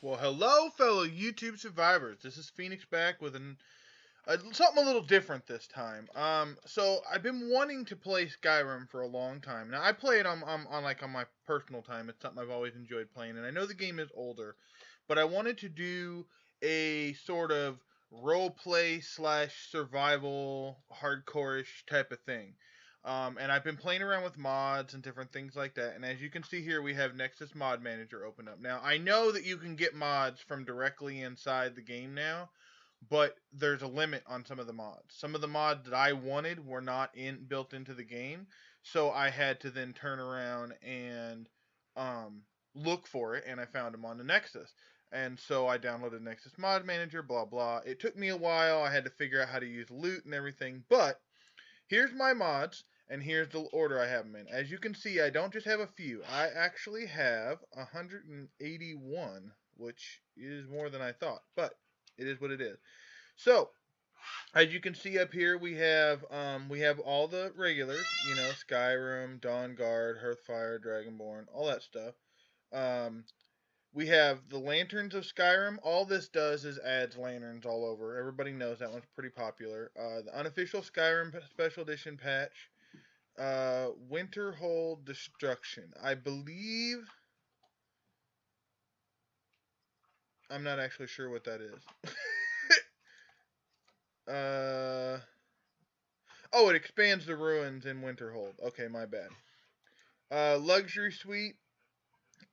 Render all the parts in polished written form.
Well, hello, fellow YouTube survivors. This is Phoenix back with something a little different this time. So I've been wanting to play Skyrim for a long time. Now I play it on my personal time. It's something I've always enjoyed playing, and I know the game is older, but I wanted to do a sort of role play slash survival hardcore-ish type of thing. And I've been playing around with mods and different things like that. And as you can see here, we have Nexus Mod Manager open up. Now, I know that you can get mods from directly inside the game now, but there's a limit on some of the mods. Some of the mods that I wanted were not built into the game, so I had to then turn around and look for it, and I found them on the Nexus. And so I downloaded Nexus Mod Manager, blah blah. It took me a while. I had to figure out how to use loot and everything, but here's my mods, and here's the order I have them in. As you can see, I don't just have a few. I actually have 181, which is more than I thought, but it is what it is. So, as you can see up here, we have all the regulars, Skyrim, Dawnguard, Hearthfire, Dragonborn, all that stuff. We have the Lanterns of Skyrim. All this does is adds lanterns all over. Everybody knows that one's pretty popular. The unofficial Skyrim Special Edition patch. Winterhold Destruction. I believe... I'm not actually sure what that is. Oh, it expands the ruins in Winterhold. Okay, my bad. Luxury Suite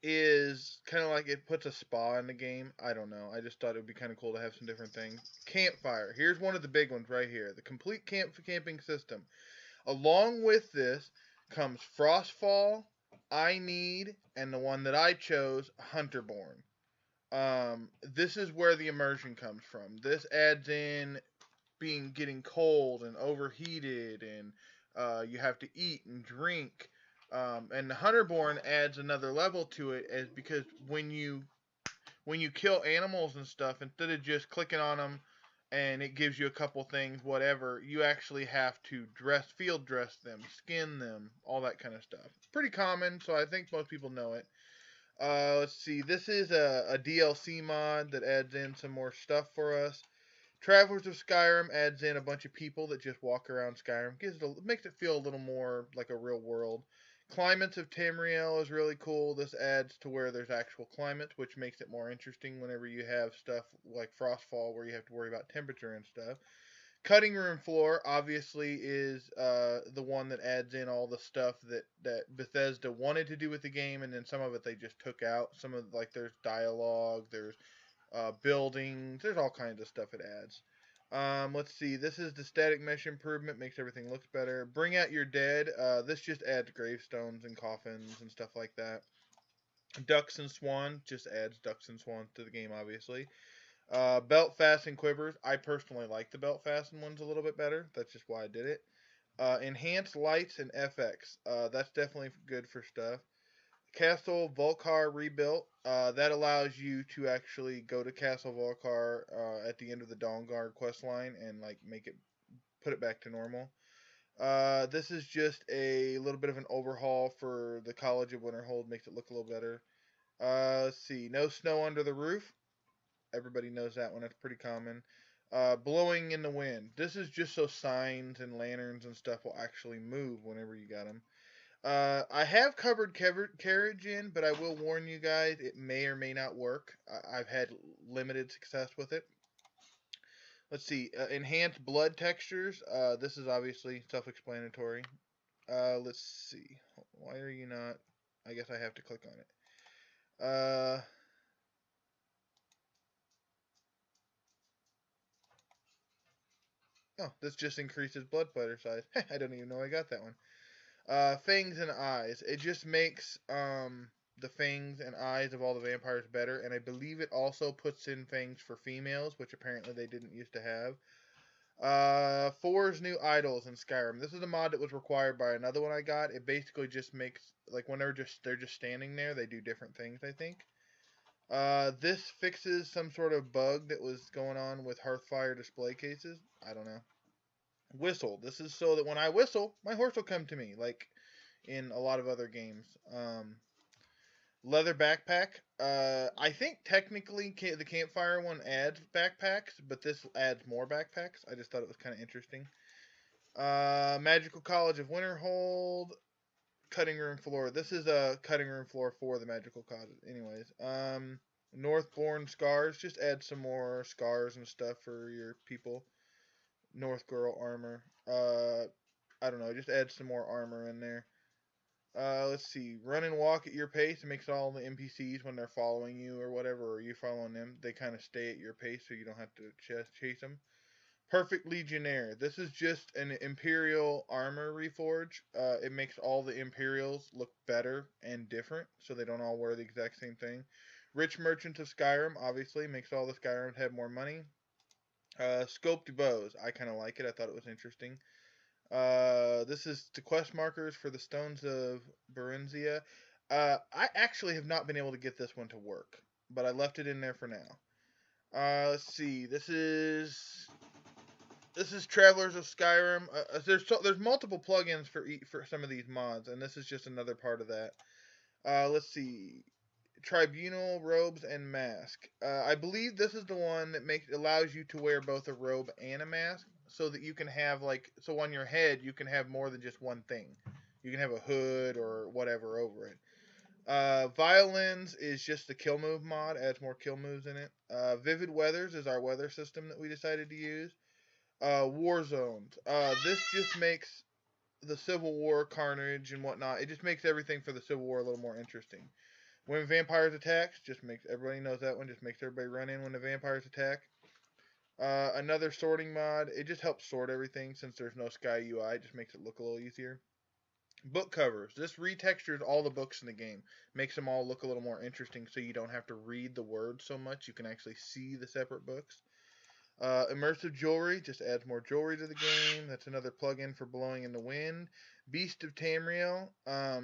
is kind of like it puts a spa in the game. I don't know. I just thought it would be kind of cool to have some different things. Campfire. Here's one of the big ones right here. The complete camping system. Along with this comes Frostfall, I Need, and the one that I chose, Hunterborn. This is where the immersion comes from. This adds in getting cold and overheated, and you have to eat and drink. And the Hunterborn adds another level to it, as because when you kill animals and stuff, instead of just clicking on them and it gives you a couple things, whatever, you actually have to field dress them, skin them, all that kind of stuff. It's pretty common, so I think most people know it. Let's see, this is a DLC mod that adds in some more stuff for us. Travelers of Skyrim adds in a bunch of people that just walk around Skyrim. Makes it feel a little more like a real world. Climates of Tamriel is really cool. This adds to where there's actual climates, which makes it more interesting whenever you have stuff like Frostfall where you have to worry about temperature and stuff. Cutting Room Floor obviously is the one that adds in all the stuff that Bethesda wanted to do with the game, and then some of it they just took out. Some of there's dialogue, there's buildings, there's all kinds of stuff it adds. Let's see, this is the static mesh improvement, makes everything look better. Bring Out Your Dead, this just adds gravestones and coffins and stuff like that. Ducks and Swan just adds ducks and swans to the game, obviously. Belt Fasten Quivers, I personally like the Belt Fasten ones a little bit better, that's just why I did it. Enhanced Lights and FX, that's definitely good for stuff. Castle Volkar Rebuilt, that allows you to actually go to Castle Volkar at the end of the Dawnguard quest line and put it back to normal. This is just a little bit of an overhaul for the College of Winterhold, makes it look a little better. Let's see, No Snow Under the Roof. Everybody knows that one, that's pretty common. Blowing in the Wind. This is just so signs and lanterns and stuff will actually move whenever you got them. I have covered carriage in, but I will warn you guys, it may or may not work. I've had limited success with it. Let's see, enhanced blood textures. This is obviously self-explanatory. Let's see. Why are you not? I guess I have to click on it. Oh, this just increases blood splatter size. I don't even know I got that one. Fangs and Eyes. It just makes the fangs and eyes of all the vampires better, and I believe it also puts in fangs for females, which apparently they didn't used to have. Four's New Idols in Skyrim. This is a mod that was required by another one I got. It basically just makes, when they're just standing there, they do different things, I think. This fixes some sort of bug that was going on with Hearthfire display cases. I don't know. Whistle. This is so that when I whistle, my horse will come to me, like in a lot of other games. Leather backpack. I think technically the campfire one adds backpacks, but this adds more backpacks. I just thought it was kind of interesting. Magical College of Winterhold. Cutting room floor. This is a cutting room floor for the magical college. Anyways, Northborn scars. Just add some more scars and stuff for your people. North girl armor. I don't know. Just add some more armor in there. Let's see. Run and walk at your pace. It makes all the NPCs when they're following you or whatever, or you following them, they kind of stay at your pace, so you don't have to chase them. Perfect Legionnaire. This is just an Imperial armor reforge. It makes all the Imperials look better and different, so they don't all wear the exact same thing. Rich Merchants of Skyrim, obviously, makes all the Skyrim have more money. Scoped Bows. I kind of like it. I thought it was interesting. This is the quest markers for the Stones of Berenzia. I actually have not been able to get this one to work, but I left it in there for now. Let's see. This is Travelers of Skyrim. There's multiple plugins for some of these mods, and this is just another part of that. Let's see. Tribunal robes and mask. I believe this is the one that allows you to wear both a robe and a mask, so that you can have so on your head you can have more than just one thing. You can have a hood or whatever over it. Violins is just the kill move mod, adds more kill moves in it. Vivid Weathers is our weather system that we decided to use. War zones. This just makes the Civil War carnage and whatnot. It just makes everything for the Civil War a little more interesting. When vampires attack, just makes everybody knows that one. Just makes everybody run in when the vampires attack. Another sorting mod. It just helps sort everything since there's no Sky UI. It just makes it look a little easier. Book covers. This retextures all the books in the game. Makes them all look a little more interesting so you don't have to read the words so much. You can actually see the separate books. Immersive jewelry just adds more jewelry to the game. That's another plugin for blowing in the wind. Beast of Tamriel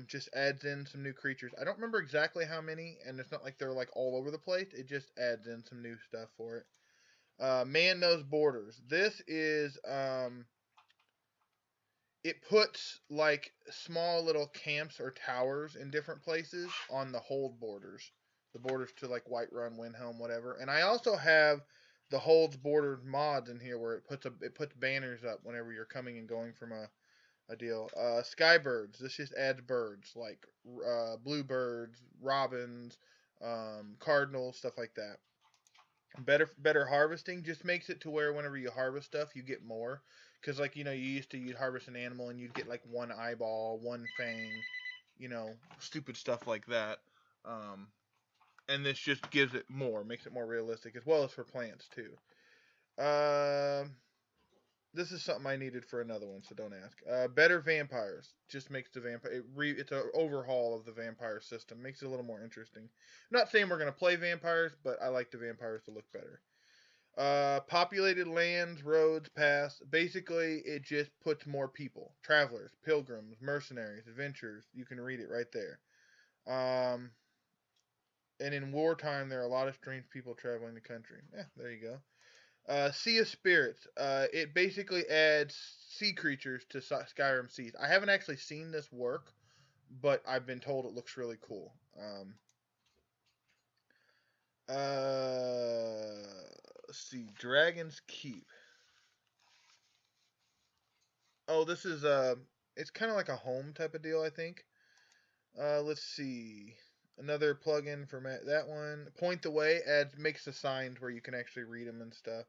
just adds in some new creatures. I don't remember exactly how many, and it's not like they're all over the place. It just adds in some new stuff for it. Man Knows Borders. This is it puts small little camps or towers in different places on the hold borders. The borders to Whiterun, Windhelm, whatever. And I also have the holds bordered mods in here where it puts banners up whenever you're coming and going from a deal. Skybirds. This just adds birds like bluebirds, robins, cardinals, stuff like that. Better harvesting just makes it to where whenever you harvest stuff, you get more. Because you'd harvest an animal and you'd get one eyeball, one fang, stupid stuff like that. And this just gives it more, makes it more realistic, as well as for plants too. This is something I needed for another one, so don't ask. Better vampires just makes the vampire. It's an overhaul of the vampire system, makes it a little more interesting. I'm not saying we're gonna play vampires, but I like the vampires to look better. Populated lands, roads, paths. Basically, it just puts more people, travelers, pilgrims, mercenaries, adventurers. You can read it right there. And in wartime, there are a lot of strange people traveling the country. Yeah, there you go. Sea of Spirits. It basically adds sea creatures to Skyrim seas. I haven't actually seen this work, but I've been told it looks really cool. Let's see. Dragon's Keep. Oh, this is it's kind of like a home type of deal, I think. Let's see. Another plugin for that one. Point the Way makes the signs where you can actually read them and stuff.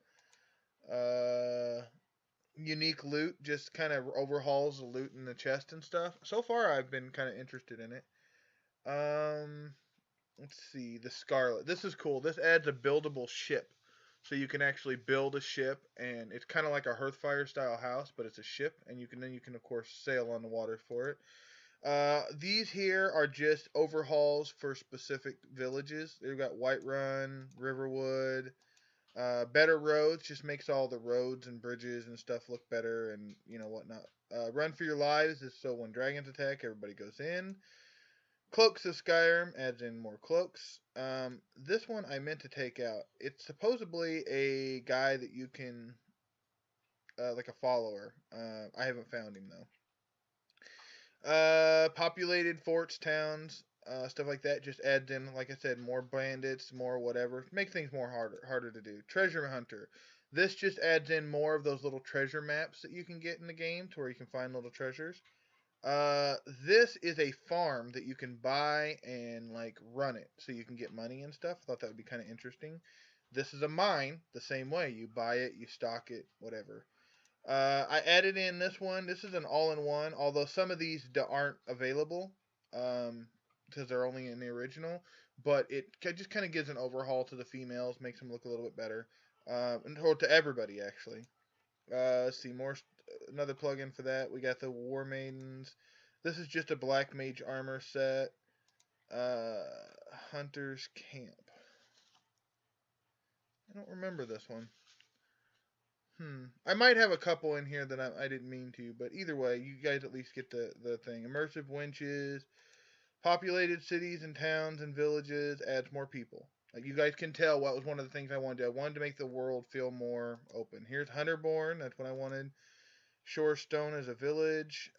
Unique loot just kind of overhauls the loot in the chest and stuff. So far, I've been kind of interested in it. Let's see. The Scarlet. This is cool. This adds a buildable ship. So you can actually build a ship, and it's kind of like a Hearthfire style house, but it's a ship, and you can of course sail on the water for it. These here are just overhauls for specific villages. They've got Whiterun, Riverwood, better roads. Just makes all the roads and bridges and stuff look better, and whatnot. Run for Your Lives is so when dragons attack, everybody goes in. Cloaks of Skyrim adds in more cloaks. This one I meant to take out. It's supposedly a guy that you can, like a follower. I haven't found him though. Populated forts, towns. stuff like that. Just adds in, like I said, more bandits, more whatever. Make things more harder to do. Treasure hunter. This just adds in more of those little treasure maps that you can get in the game to where you can find little treasures. Uh, this is a farm that you can buy and like run it, so you can get money and stuff. I thought that would be kind of interesting. This is a mine, the same way. You buy it, you stock it, whatever. I added in this one. This is an all-in-one, although some of these aren't available because they're only in the original. But it just kind of gives an overhaul to the females, makes them look a little bit better, or to everybody actually. Let's see more. Another plugin for that. We got the War Maidens. This is just a Black Mage armor set. Uh, Hunter's Camp. I don't remember this one. I might have a couple in here that I didn't mean to, but either way, you guys at least get the thing. Immersive winches, populated cities and towns and villages, adds more people. Like you guys can tell, what was one of the things I wanted to do. I wanted to make the world feel more open. Here's Hunterborn. That's what I wanted. Shorestone as a village.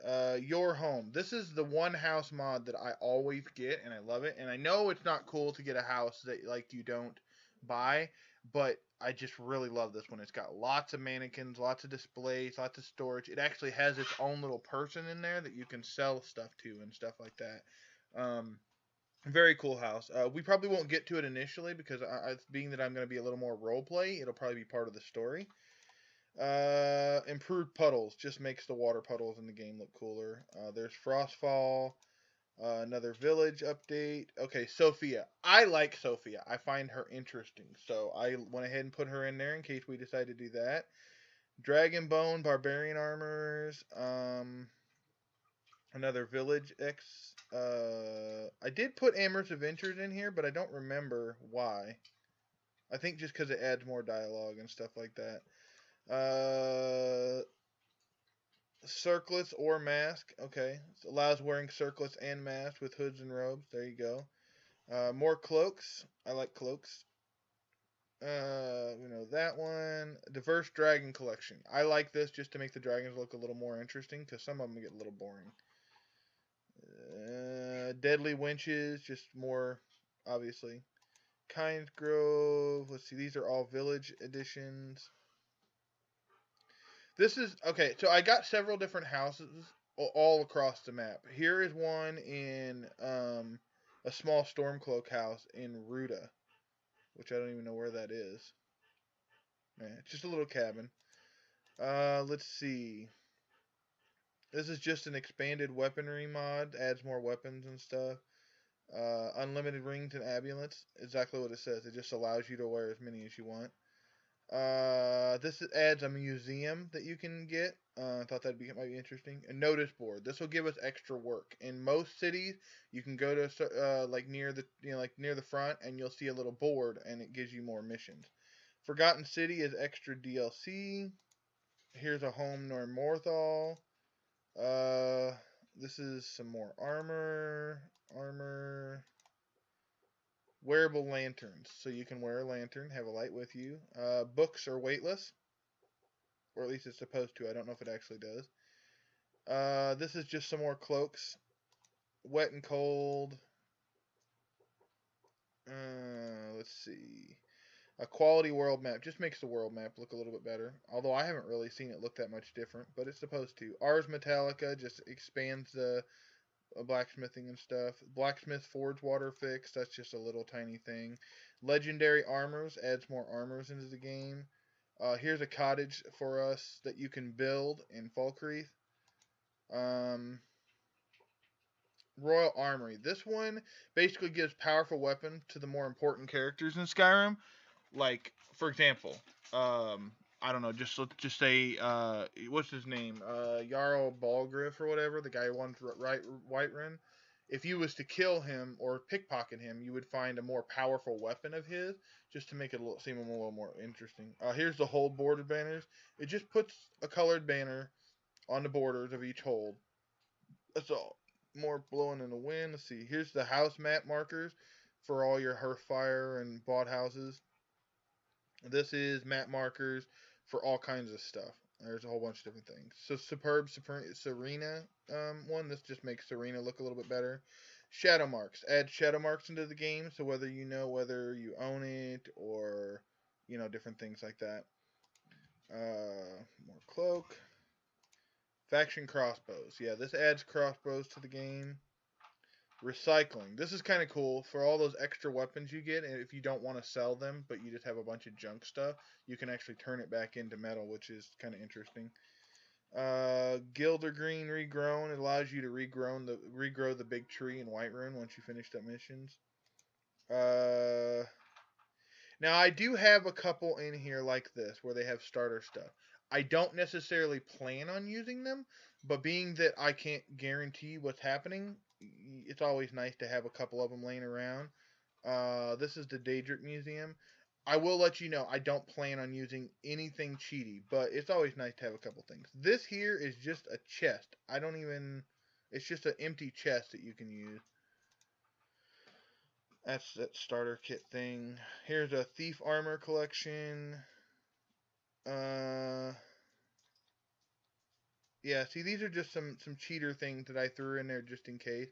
Your home. This is the one house mod that I always get, and I love it. And I know it's not cool to get a house that like you don't buy, but I just really love this one. It's got lots of mannequins, lots of displays, lots of storage. It actually has its own little person in there that you can sell stuff to and stuff like that. Very cool house. We probably won't get to it initially because being that I'm going to be a little more role play, it'll probably be part of the story. Improved puddles just makes the water puddles in the game look cooler. There's Frostfall. Another village update. Okay, Sophia. I like Sophia. I find her interesting. So I went ahead and put her in there in case we decide to do that. Dragonbone, Barbarian Armors. Another Village X. I did put Amorous Adventures in here, but I don't remember why. I think just because it adds more dialogue and stuff like that. Circlets or mask. Okay. It allows wearing circlets and masks with hoods and robes. There you go. More cloaks. I like cloaks. We know that one. Diverse dragon collection. I like this just to make the dragons look a little more interesting because some of them get a little boring. Deadly winches. Just more, obviously. Kind Grove. Let's see. These are all village editions. This is, okay, so I got several different houses all across the map. Here is one in a small Stormcloak house in Ruta, which I don't even know where that is. It's just a little cabin. Let's see. This is just an expanded weaponry mod, adds more weapons and stuff. Unlimited rings and amulets, exactly what it says. It just allows you to wear as many as you want. This adds a museum that you can get. I thought might be interesting. A notice board. This will give us extra work. In most cities, you can go to like near the front, and you'll see a little board, and it gives you more missions. Forgotten City is extra DLC. Here's a home near Morthal. This is some more armor. Wearable lanterns, so you can wear a lantern, have a light with you. Books are weightless, or at least it's supposed to. I don't know if it actually does. This is just some more cloaks. Wet and cold. Let's see. A quality world map just makes the world map look a little bit better. Although I haven't really seen it look that much different, but it's supposed to. Ars Metallica just expands the blacksmithing and stuff. Blacksmith Forge Water Fix, that's just a little tiny thing. Legendary Armors adds more armors into the game. Here's a cottage for us that you can build in Falkreath. Royal Armory. This one basically gives powerful weapons to the more important characters in Skyrim. Like, for example, I don't know, let's just say, what's his name? Jarl Balgriff or whatever, the guy who won Whiterun. If you was to kill him or pickpocket him, you would find a more powerful weapon of his, just to make it seem a little more interesting. Here's the hold border banners. It just puts a colored banner on the borders of each hold. That's all. More blowing in the wind. Let's see. Here's the house map markers for all your Hearthfire and bought houses. This is map markers for all kinds of stuff. There's a whole bunch of different things. So Serena one. This just makes Serena look a little bit better. Shadow marks. Add shadow marks into the game, so whether you own it or different things like that. More cloak. Faction crossbows. Yeah, this adds crossbows to the game. Recycling. This is kind of cool for all those extra weapons you get, and if you don't want to sell them, but you just have a bunch of junk stuff, you can actually turn it back into metal, which is kind of interesting. Gilder Green regrown. It allows you to regrow the big tree in Whiterun once you finish the missions. Now I do have a couple in here like this where they have starter stuff. I don't necessarily plan on using them, but being that I can't guarantee what's happening, it's always nice to have a couple of them laying around. This is the Daedric Museum. I will let you know I don't plan on using anything cheaty, but it's always nice to have a couple things. This here is just a chest. It's just an empty chest that you can use. That's that starter kit thing. Here's a thief armor collection. Yeah, see, these are just some cheater things that I threw in there just in case.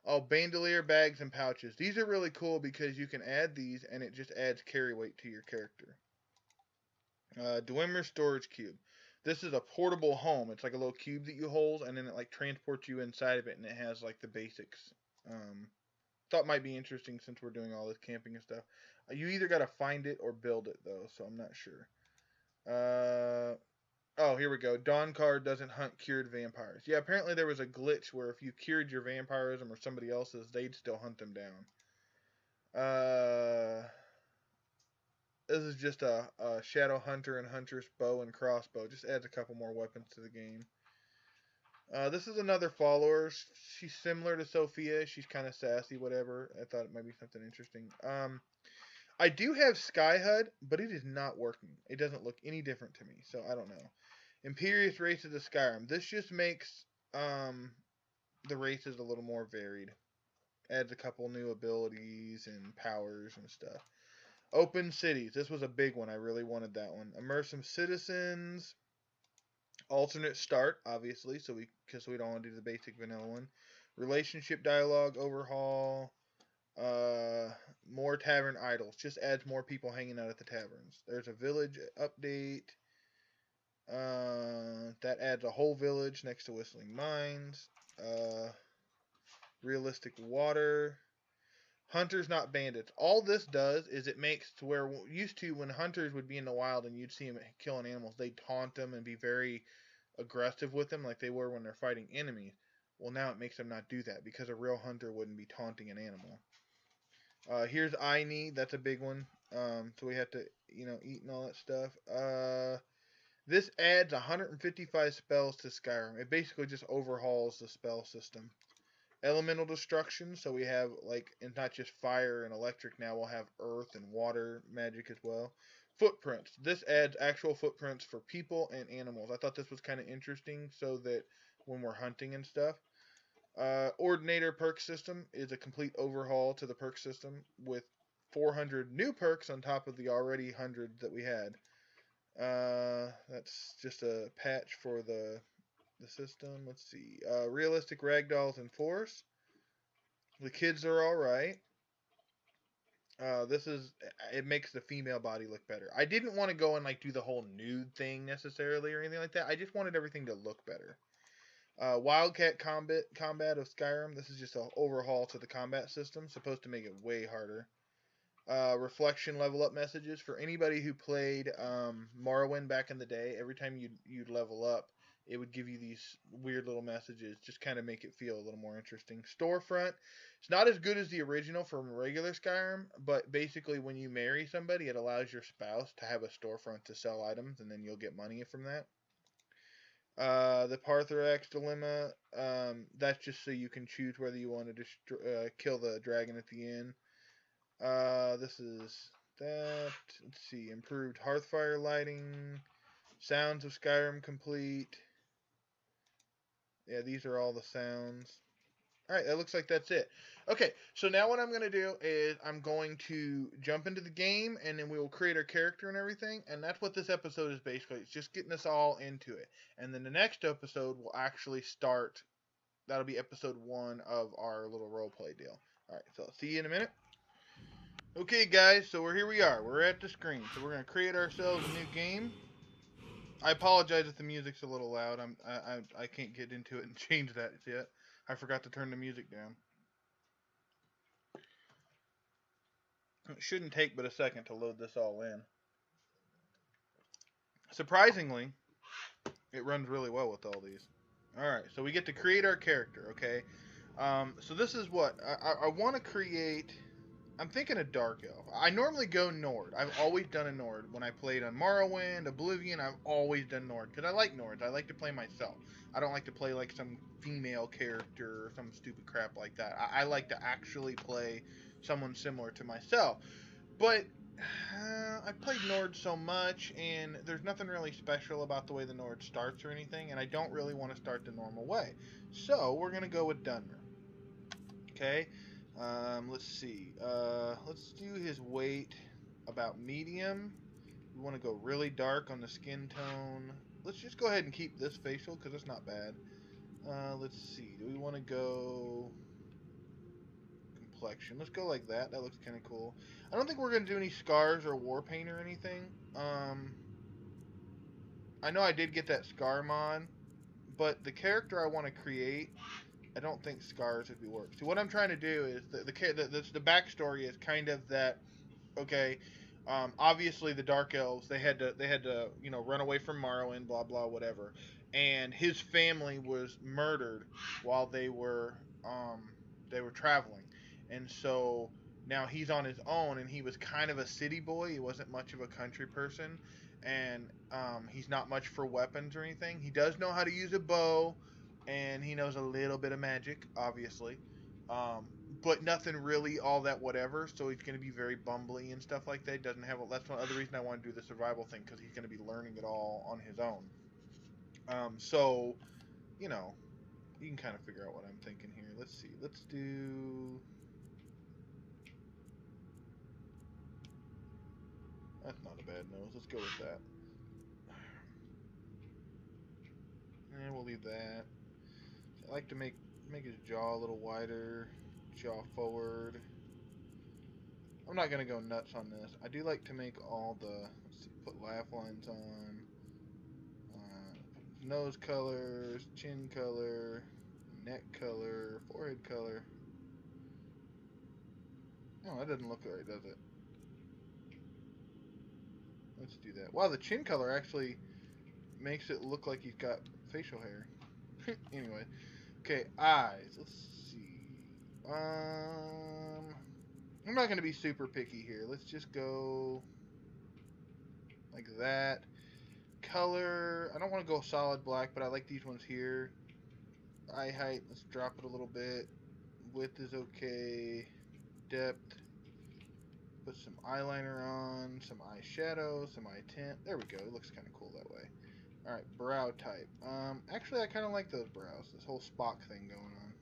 Oh, bandolier bags and pouches. These are really cool because you can add these and it just adds carry weight to your character. Dunmer storage cube. This is a portable home. It's like a little cube that you hold and then it like transports you inside of it and it has like the basics. Thought might be interesting since we're doing all this camping and stuff. You either got to find it or build it though, so I'm not sure. Oh, here we go. Dawn card doesn't hunt cured vampires. Yeah, apparently there was a glitch where if you cured your vampirism or somebody else's, they'd still hunt them down. This is just a shadow hunter and huntress bow and crossbow. Just adds a couple more weapons to the game. This is another follower. She's similar to Sophia. She's kind of sassy, whatever. I thought it might be something interesting. I do have Sky HUD, but it is not working. It doesn't look any different to me, so I don't know. Imperious Races of Skyrim. This just makes the races a little more varied. Adds a couple new abilities and powers and stuff. Open Cities. This was a big one. I really wanted that one. Immersive Citizens. Alternate start, obviously, because we don't want to do the basic vanilla one. Relationship dialogue overhaul. More tavern idols. Just adds more people hanging out at the taverns. There's a village update. That adds a whole village next to Whistling Mines. Realistic water. Hunters, not bandits. All this does is it makes to where used to when hunters would be in the wild and you'd see them killing animals, they'd taunt them and be very aggressive with them like they were when they're fighting enemies. Well, now it makes them not do that because a real hunter wouldn't be taunting an animal. Here's I need. That's a big one. So we have to, eat and all that stuff. This adds 155 spells to Skyrim. It basically just overhauls the spell system. Elemental destruction. So we have, and not just fire and electric now. We'll have earth and water magic as well. Footprints. This adds actual footprints for people and animals. I thought this was kind of interesting so that when we're hunting and stuff. Ordinator perk system is a complete overhaul to the perk system with 400 new perks on top of the already 100 that we had. That's just a patch for the system. Let's see. Realistic ragdolls and force. The kids are alright. It makes the female body look better. I didn't want to go and do the whole nude thing necessarily or anything like that. I just wanted everything to look better. Wildcat combat of Skyrim. This is just an overhaul to the combat system. Supposed to make it way harder. Reflection level up messages. For anybody who played Morrowind back in the day, every time you'd level up, it would give you these weird little messages. Just kind of make it feel a little more interesting. Storefront. It's not as good as the original from regular Skyrim, but basically when you marry somebody, it allows your spouse to have a storefront to sell items, and then you'll get money from that. The Parthrax Dilemma, that's just so you can choose whether you want to kill the dragon at the end. This is that. Let's see. Improved Hearthfire lighting. Sounds of Skyrim complete. Yeah, these are all the sounds. Alright, that looks like that's it. Okay, so now what I'm going to do is I'm going to jump into the game, and then we will create our character and everything, and that's what this episode is basically. It's just getting us all into it. And then the next episode will actually start that'll be episode 1 of our little roleplay deal. All right, so I'll see you in a minute. Okay, guys, so here we are. We're at the screen, so we're gonna create ourselves a new game. I apologize if the music's a little loud. I can't get into it and change that yet. I forgot to turn the music down. It shouldn't take but a second to load this all in. Surprisingly, it runs really well with all these. Alright, so we get to create our character, okay? So this is what I want to create. I'm thinking a Dark Elf. I normally go Nord. I've always done a Nord. When I played on Morrowind, Oblivion, I've always done Nord. Because I like Nords. I like to play myself. I don't like to play like some female character or some stupid crap like that. I like to actually play someone similar to myself. But I've played Nord so much, and there's nothing really special about the way the Nord starts or anything, and I don't really want to start the normal way. So we're going to go with Dunmer. Okay, let's see. Let's do his weight about medium. We want to go really dark on the skin tone. Let's just go ahead and keep this facial because it's not bad. Let's see. Do we want to go complexion? Let's go like that. That looks kind of cool. I don't think we're going to do any scars or war paint or anything. I know I did get that scar mod, but the character I want to create, I don't think scars would be work. So what I'm trying to do is the backstory is kind of that. Okay, obviously the Dark Elves they had to run away from Morrowind, blah blah whatever, and his family was murdered while they were traveling, and so now he's on his own, and he was kind of a city boy. He wasn't much of a country person, and he's not much for weapons or anything. He does know how to use a bow, and he knows a little bit of magic, obviously, but nothing really all that whatever. So he's going to be very bumbly and stuff like that. He doesn't have. That's one other reason I want to do the survival thing, because he's going to be learning it all on his own. So you can kind of figure out what I'm thinking here. Let's see. Let's do. That's not a bad nose. Let's go with that. And we'll leave that. I like to make his jaw a little wider, jaw forward. I'm not gonna go nuts on this. I do like to make all the, let's see, put laugh lines on, nose colors, chin color, neck color, forehead color. Oh, that doesn't look right, does it? Let's do that. Wow, the chin color actually makes it look like he's got facial hair. Anyway, okay, eyes. Let's see. I'm not gonna be super picky here. Let's just go like that. Color. I don't want to go solid black, but I like these ones here. Eye height. Let's drop it a little bit. Width is okay. Depth. Put some eyeliner on, some eyeshadow, some eye tint. There we go. It looks kind of cool that way. Alright, brow type. Actually, I kind of like those brows. This whole Spock thing going on.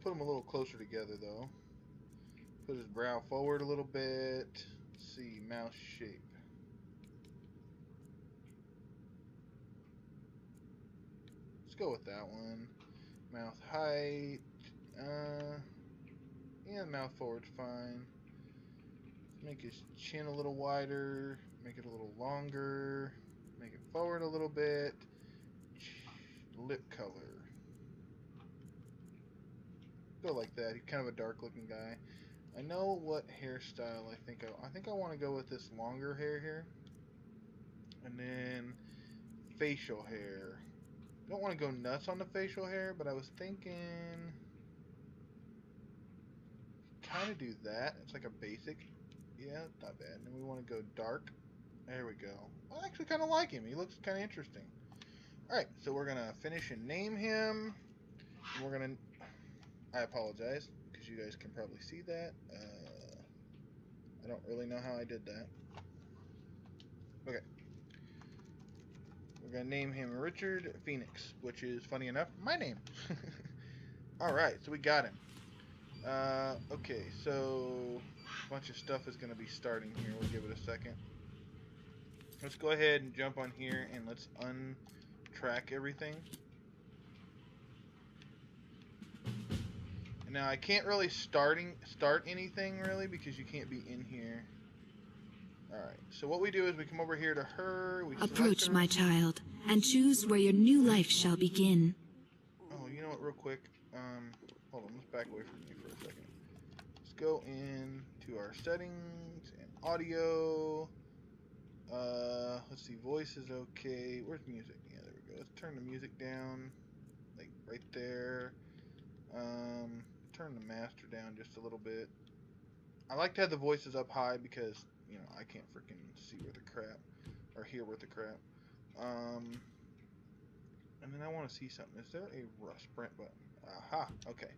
Put them a little closer together, though. Put his brow forward a little bit. Let's see, mouth shape. Let's go with that one. Mouth height. Yeah, mouth forward's fine. Make his chin a little wider. Make it a little longer. Make it forward a little bit. Lip color. Go like that. He's kind of a dark looking guy. I know what hairstyle I think I want to go with this longer hair here. And then facial hair. Don't want to go nuts on the facial hair, but I was thinking kind of do that. It's like a basic. Yeah, not bad. And then we want to go dark. There we go. I actually kind of like him. He looks kind of interesting. Alright, so we're going to finish and name him. And we're going to... I apologize, because you guys can probably see that. I don't really know how I did that. Okay. We're going to name him Richard Phoenix, which is, funny enough, my name. Alright, so we got him. Okay, so a bunch of stuff is going to be starting here. We'll give it a second. Let's go ahead and jump on here and let's untrack everything. Now I can't really start anything really because you can't be in here. Alright, so what we do is we come over here to her. We Approach, my child, and choose where your new life shall begin. Oh, you know what, real quick. Hold on, let's back away from you for a second. Let's go into our settings and audio. Let's see, voice is okay. Where's music? Yeah, there we go. Let's turn the music down, like right there. Turn the master down just a little bit. I like to have the voices up high because, you know, I can't freaking see where the crap, or hear where the crap. And then I want to see something. Is there a sprint button? Aha, okay.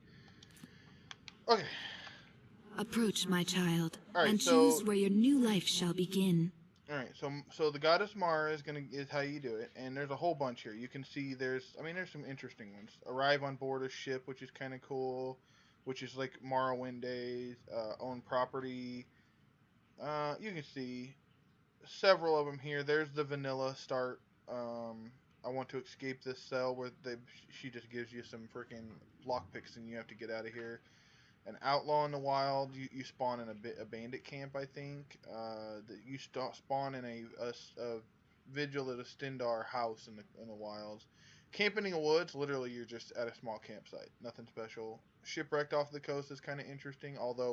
Okay. Approach, my child, Alright, and choose where your new life shall begin. Alright, so the goddess Mara is how you do it, and there's a whole bunch here. You can see there's some interesting ones. Arrive on board a ship, which is kind of cool, which is like Morrowind days. Own property. You can see several of them here. There's the vanilla start. I want to escape this cell where she just gives you some freaking lockpicks and you have to get out of here. An outlaw in the wild, you spawn in a bandit camp, I think. That you spawn in a vigil at a Stendar house in the wilds. Camping in the woods, literally you're just at a small campsite, nothing special. Shipwrecked off the coast is kind of interesting, although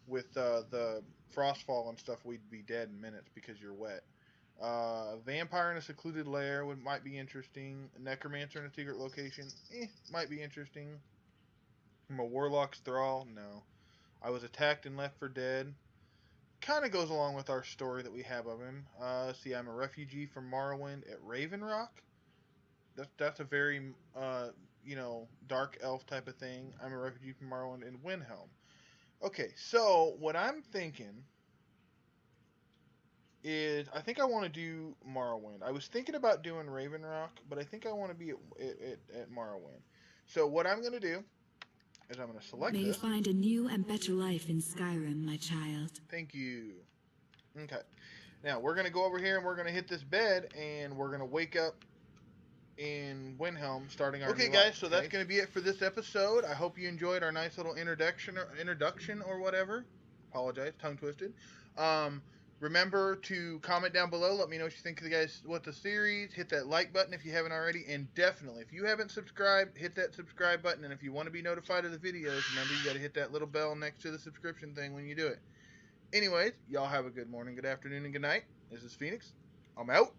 with the frostfall and stuff, we'd be dead in minutes because you're wet. Vampire in a secluded lair might be interesting. A necromancer in a secret location, might be interesting. I'm a warlock's thrall, no. I was attacked and left for dead. Kind of goes along with our story that we have of him. See, I'm a refugee from Morrowind at Raven Rock. That's a very dark elf type of thing. I'm a refugee from Morrowind in Windhelm. Okay, so what I'm thinking is I think I want to do Morrowind. I was thinking about doing Raven Rock, but I think I want to be at Morrowind. So what I'm going to do is I'm going to select May you this. find a new and better life in Skyrim, my child. Thank you. Okay. Now, we're going to go over here and we're going to hit this bed and we're going to wake up in Windhelm starting our new life, so that's going to be it for this episode. I hope you enjoyed our nice little introduction or whatever. Apologize, tongue twisted. Remember to comment down below. Let me know what you think of the series. Hit that like button if you haven't already. And definitely, if you haven't subscribed, hit that subscribe button. And if you want to be notified of the videos, remember you got to hit that little bell next to the subscription thing when you do it. Anyways, y'all have a good morning, good afternoon, and good night. This is Phoenix. I'm out.